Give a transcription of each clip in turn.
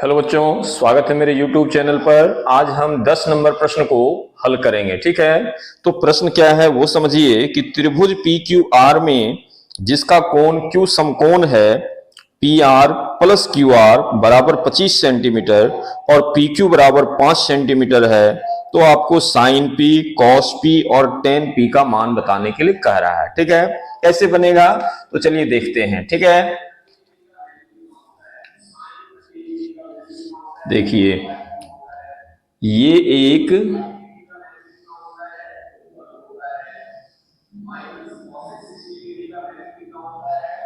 Hello बच्चों, स्वागत है मेरे YouTube चैनल पर। आज हम 10 नंबर प्रश्न को हल करेंगे। ठीक है, तो प्रश्न क्या है वो समझिए कि त्रिभुज PQR में जिसका कोण Q समकोण है PR प्लस QR बराबर 25 सेंटीमीटर और PQ बराबर 5 सेंटीमीटर है, तो आपको साइन P, कॉस P और टेन P का मान बताने के लिए कह रहा है। ठीक है, कैसे बनेगा तो चलिए देखते हैं। ठीक है, देखिए ये एक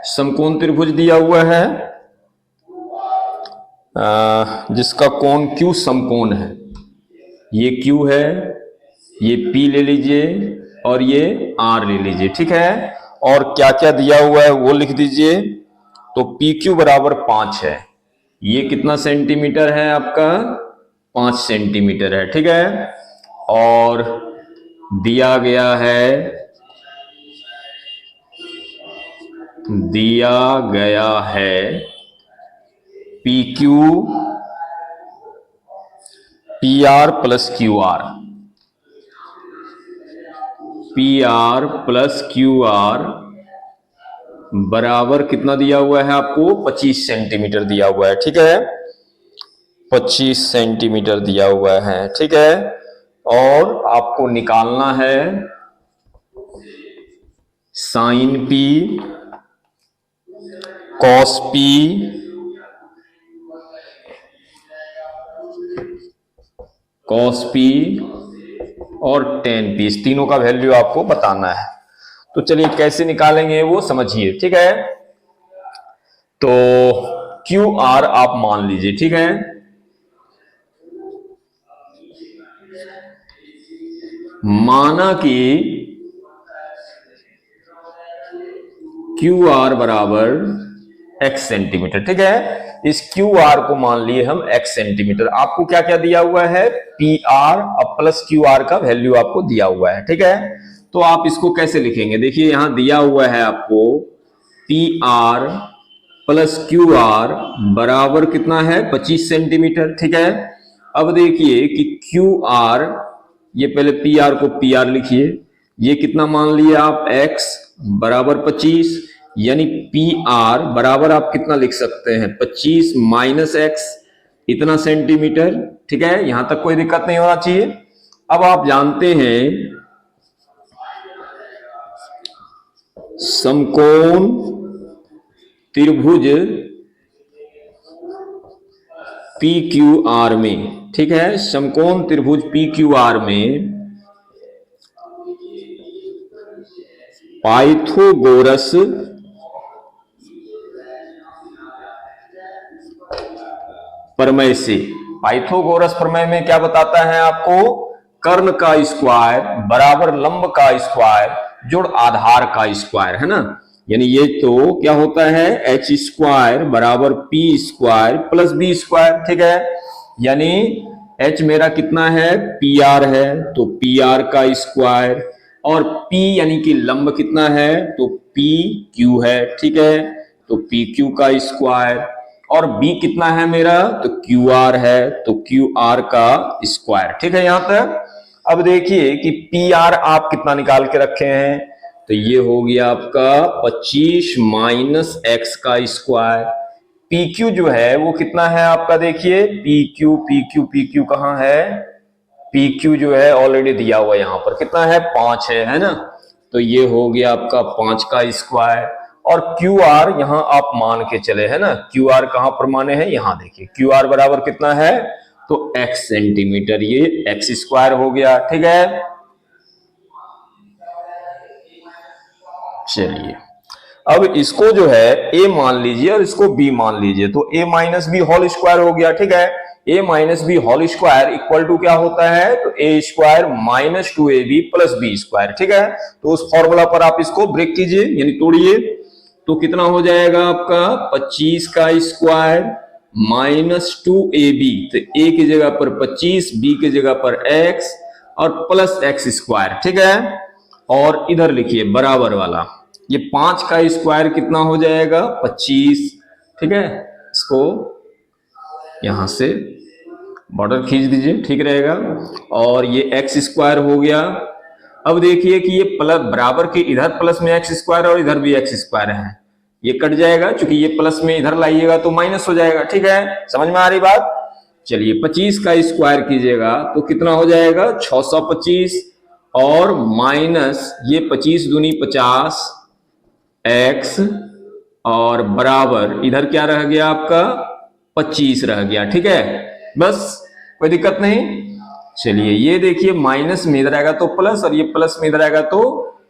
समकोण त्रिभुज दिया हुआ है जिसका कोण Q समकोण है। ये Q है, ये P ले लीजिए और ये R ले लीजिए। ठीक है, और क्या क्या दिया हुआ है वो लिख दीजिए। तो PQ बराबर 5 है। ये कितना सेंटीमीटर है आपका? 5 सेंटीमीटर है। ठीक है, और दिया गया है PQ PR plus QR, PR plus QR बराबर कितना दिया हुआ है आपको? 25 सेंटीमीटर दिया हुआ है। ठीक है, 25 सेंटीमीटर दिया हुआ है। ठीक है, और आपको निकालना है साइन P, कॉस P और टेन P, इस तीनों का वैल्यू आपको बताना है। तो चलिए कैसे निकालेंगे वो समझिए। ठीक है, तो QR आप मान लीजिए। ठीक है, माना कि QR बराबर x सेंटीमीटर। ठीक है, इस QR को मान लिए हम x सेंटीमीटर। आपको क्या क्या दिया हुआ है? PR और प्लस QR का वैल्यू आपको दिया हुआ है। ठीक है, तो आप इसको कैसे लिखेंगे? देखिए यहां दिया हुआ है आपको PR प्लस QR बराबर कितना है? 25 सेंटीमीटर। ठीक है, अब देखिए कि QR, ये पहले PR को PR लिखिए, ये कितना मान लिया आप? x बराबर 25, यानी PR बराबर आप कितना लिख सकते हैं? 25 माइनस x, इतना सेंटीमीटर। ठीक है, यहां तक कोई दिक्कत नहीं होना चाहिए। अब आप जानते हैं समकोण त्रिभुज PQR में, ठीक है, समकोण त्रिभुज PQR में पाइथागोरस प्रमेय से, पाइथागोरस प्रमेय में क्या बताता है आपको? कर्ण का स्क्वायर बराबर लंब का स्क्वायर जोड़ आधार का स्क्वायर, है ना। यानी ये तो क्या होता है? एच स्क्वायर बराबर P square plus B square. ठीक है, यानी एच मेरा कितना है? पी आर है, तो पी आर का स्क्वायर, और पी यानी कि लंब कितना है? तो पी क्यू है। ठीक है, तो पी क्यू का स्क्वायर, और b कितना है मेरा? तो QR है, तो QR का स्क्वायर। ठीक है, यहां तक। अब देखिए कि PR आप कितना निकाल के रखे हैं? तो ये हो गया आपका 25 माइनस x का स्क्वायर। PQ जो है वो कितना है आपका? देखिए PQ कहां है? PQ जो है ऑलरेडी दिया हुआ यहां पर कितना है? 5 है ना। तो ये हो गया आपका 5 का स्क्वायर, और QR यहां आप मान के चले, है ना। QR कहां पर माने हैं? यहां देखिए QR बराबर कितना है? तो x सेंटीमीटर, ये x स्क्वायर हो गया। ठीक है, चलिए अब इसको जो है a मान लीजिए और इसको b मान लीजिए, तो a minus B whole square हो गया। ठीक है, a minus B whole square equal to क्या होता है? तो a square minus 2ab plus B square. ठीक है, तो उस फॉर्मूला पर आप इसको ब्रेक कीजिए, यानी तोड़िए, तो कितना हो जाएगा आपका? 25 का स्क्वायर माइनस 2ab, तो a की जगह पर 25, b की जगह पर x और प्लस x स्क्वायर। ठीक है, और इधर लिखिए बराबर वाला, ये 5 का स्क्वायर कितना हो जाएगा? 25। ठीक है, इसको यहां से बॉर्डर खींच दीजिए, ठीक रहेगा। और ये एक्स स्क्वायर हो गया। अब देखिए कि ये प्लस बराबर के इधर प्लस में एक्स स्क्वायर और इधर भी एक्स स्क्वायर है, ये कट जाएगा, क्योंकि ये प्लस में इधर लाइएगा तो माइनस हो जाएगा। ठीक है, समझ में आ रही बात। चलिए 25 का स्क्वायर कीजिएगा तो कितना हो जाएगा 625, और माइनस ये 25 दूनी 50 एक्स, और बराबर इधर क्या रह गया आपका 25 रह गया। ठीक है, बस कोई दिक्कत नहीं। चलिए ये देखिए माइनस में इधर आएगा तो प्लस, और ये प्लस में इधर आएगा तो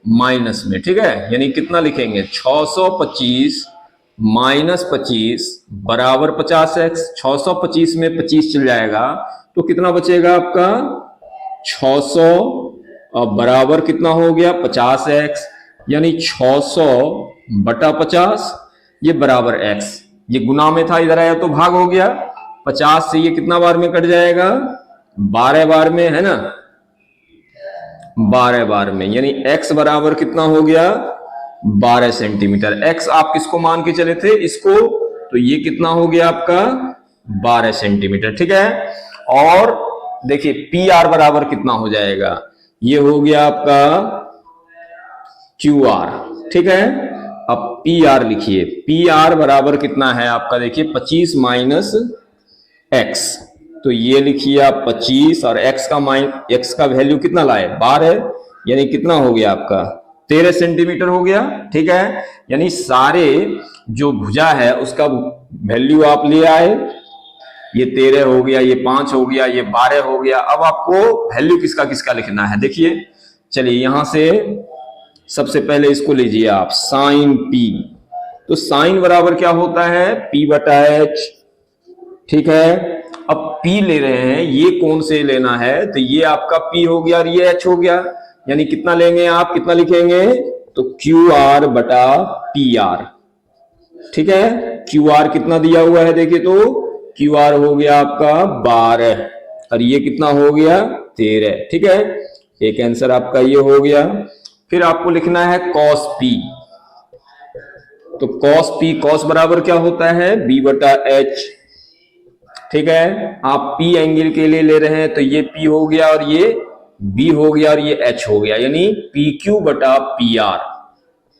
माइनस में। ठीक है, यानी कितना लिखेंगे 625 माइनस 25 बराबर 50x। 625 में 25 चल जाएगा तो कितना बचेगा आपका 600, और बराबर कितना हो गया 50x, यानी 600 बटा 50, ये बराबर x। ये गुना में था, इधर आया तो भाग हो गया। 50 से ये कितना बार में कट जाएगा 12 बार में, है ना, 12 बार में, यानी x बराबर कितना हो गया 12 सेंटीमीटर। x आप किसको मान के चले थे, इसको, तो ये कितना हो गया आपका 12 सेंटीमीटर। ठीक है, और देखिए पी आर बराबर कितना हो जाएगा, ये हो गया आपका क्यू आर। ठीक है, अब पी आर लिखिए, पी आर बराबर कितना है आपका, देखिए 25 माइनस एक्स, तो ये लिखिए आप 25, और एक्स का वैल्यू कितना लाए 12, यानी कितना हो गया आपका 13 सेंटीमीटर हो गया। ठीक है, यानी सारे जो भुजा है उसका वैल्यू आप ले आए, ये 13 हो गया, ये 5 हो गया, ये 12 हो गया। अब आपको वैल्यू किसका किसका लिखना है, देखिए। चलिए यहां से सबसे पहले इसको लीजिए आप साइन पी, तो साइन बराबर क्या होता है पी बटा एच। ठीक है, अब P ले रहे हैं, ये कौन से लेना है, तो ये आपका P हो गया और ये H हो गया, यानी कितना लेंगे आप, कितना लिखेंगे, तो QR बटा PR। ठीक है, QR कितना दिया हुआ है, देखिए तो QR हो गया आपका 12, और ये कितना हो गया 13। ठीक है, एक आंसर आपका ये हो गया। फिर आपको लिखना है cos P, तो cos P, cos बराबर क्या होता है B बटा H। ठीक है, आप P एंगल के लिए ले रहे हैं तो ये P हो गया और ये B हो गया और ये H हो गया, यानी PQ बटा PR,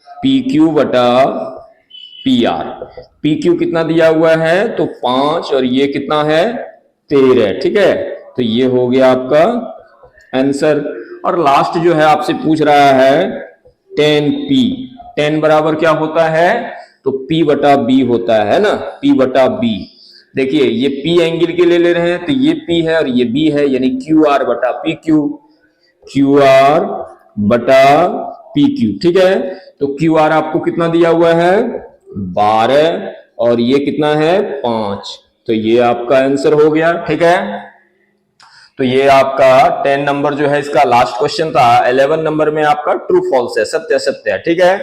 PQ बटा PR। PQ कितना दिया हुआ है, तो 5, और ये कितना है 13। ठीक है, तो ये हो गया आपका आंसर। और लास्ट जो है आपसे पूछ रहा है 10P, 10 बराबर क्या होता है, तो P बटा B होता है ना, P बटा B। देखिए ये P एंगल के लिए ले रहे हैं तो ये P है और ये B है, यानी QR बटा PQ, QR बटा PQ। ठीक है, तो QR आपको कितना दिया हुआ है 12, और ये कितना है 5, तो ये आपका आंसर हो गया। ठीक है, तो ये आपका 10 नंबर जो है इसका लास्ट क्वेश्चन था। 11 नंबर में आपका ट्रू फॉल्स है, सत्य असत्य है। ठीक है,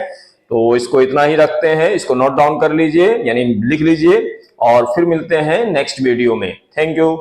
तो इसको इतना ही रखते हैं, इसको नोट डाउन कर लीजिए, यानी लिख लीजिए, और फिर मिलते हैं नेक्स्ट वीडियो में। Thank you.